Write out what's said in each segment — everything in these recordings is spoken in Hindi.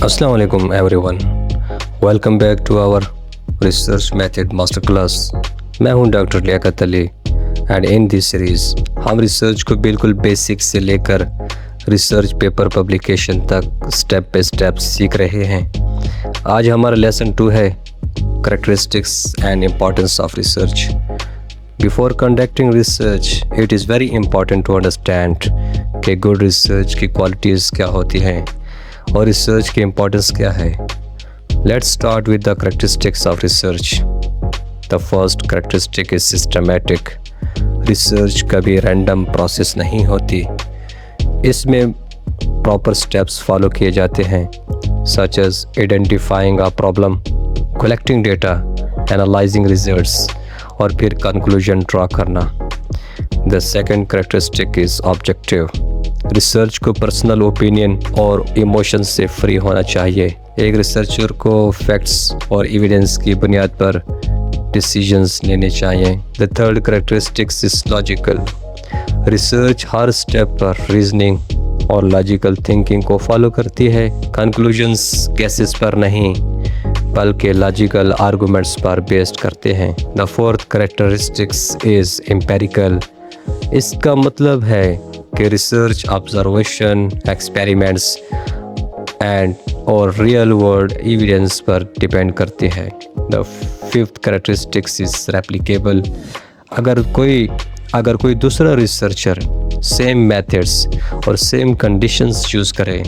Assalamu alaikum everyone. Welcome back to our research method master class. मैं हूं doctor Liaquat Ali and in this series हम रिसर्च को बिल्कुल बेसिक से लेकर रिसर्च पेपर पब्लिकेशन तक स्टेप बाय स्टेप सीख रहे हैं। आज हमारा लेसन 2 है characteristics and importance of research. Before conducting research it is very important to understand कि गुड रिसर्च की क्वालिटीज़ क्या होती हैं और रिसर्च की इम्पोर्टेंस क्या है। Let's start with the characteristics of research. The first characteristic is systematic. Research कभी रैंडम प्रोसेस नहीं होती, इसमें प्रॉपर स्टेप्स फॉलो किए जाते हैं, such as identifying a problem, collecting data, analysing results और फिर कंक्लूजन ड्रा करना। The second characteristic is objective. Research को पर्सनल ओपिनियन और इमोशन से फ्री होना चाहिए। एक रिसर्चर को फैक्ट्स और एविडेंस की बुनियाद पर डिसीजंस लेने चाहिए। The third characteristics is logical. Research her step पर रीजनिंग और लॉजिकल थिंकिंग को फॉलो करती है, कंक्लूजन्स केसेस पर नहीं बल्कि लॉजिकल आर्गुमेंट्स पर बेस्ड करते हैं। The fourth characteristics is empirical. इसका मतलब है कि रिसर्च ऑब्जर्वेशन, एक्सपेरिमेंट्स एंड और रियल वर्ल्ड एविडेंस पर डिपेंड करती है। The fifth characteristics is replicable. अगर कोई दूसरा रिसर्चर सेम मेथड्स और सेम कंडीशंस यूज़ करे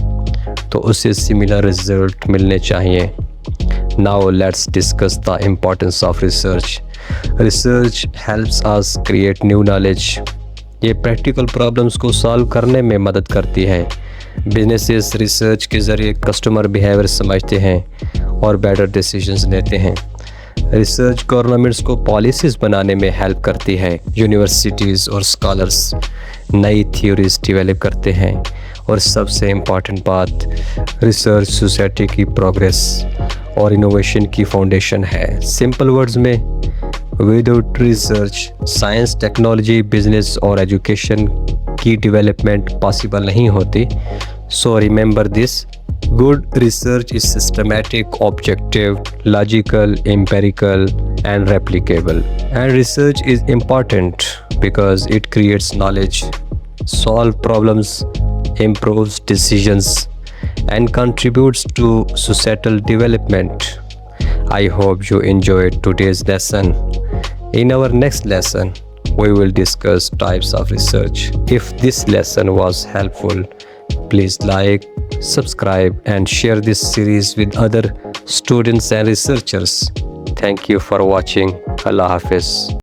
तो उसे सिमिलर रिजल्ट मिलने चाहिए। Now let's discuss the importance of research. Research helps us create new knowledge. ये प्रैक्टिकल प्रॉब्लम्स को सॉल्व करने में मदद करती है। बिजनेसेस रिसर्च के ज़रिए कस्टमर बिहेवियर समझते हैं और बेटर डिसीजंस लेते हैं। रिसर्च गवर्नमेंट्स को पॉलिसीज़ बनाने में हेल्प करती है। यूनिवर्सिटीज़ और स्कॉलर्स नई थ्योरीज डेवलप करते हैं और सबसे इम्पॉर्टेंट बात, रिसर्च सोसाइटी की प्रोग्रेस और इनोवेशन की फाउंडेशन है। सिंपल वर्ड्स में, without research science, technology, business और एजुकेशन की डेवलपमेंट पॉसिबल नहीं होती। So remember this, good research is systematic, objective, logical, empirical and replicable. And research is important because it creates knowledge, solves problems, improves decisions and contributes to societal development. I hope you enjoyed today's lesson. In our next lesson, we will discuss types of research. If this lesson was helpful, please like, subscribe and share this series with other students and researchers. Thank you for watching. Allah Hafiz.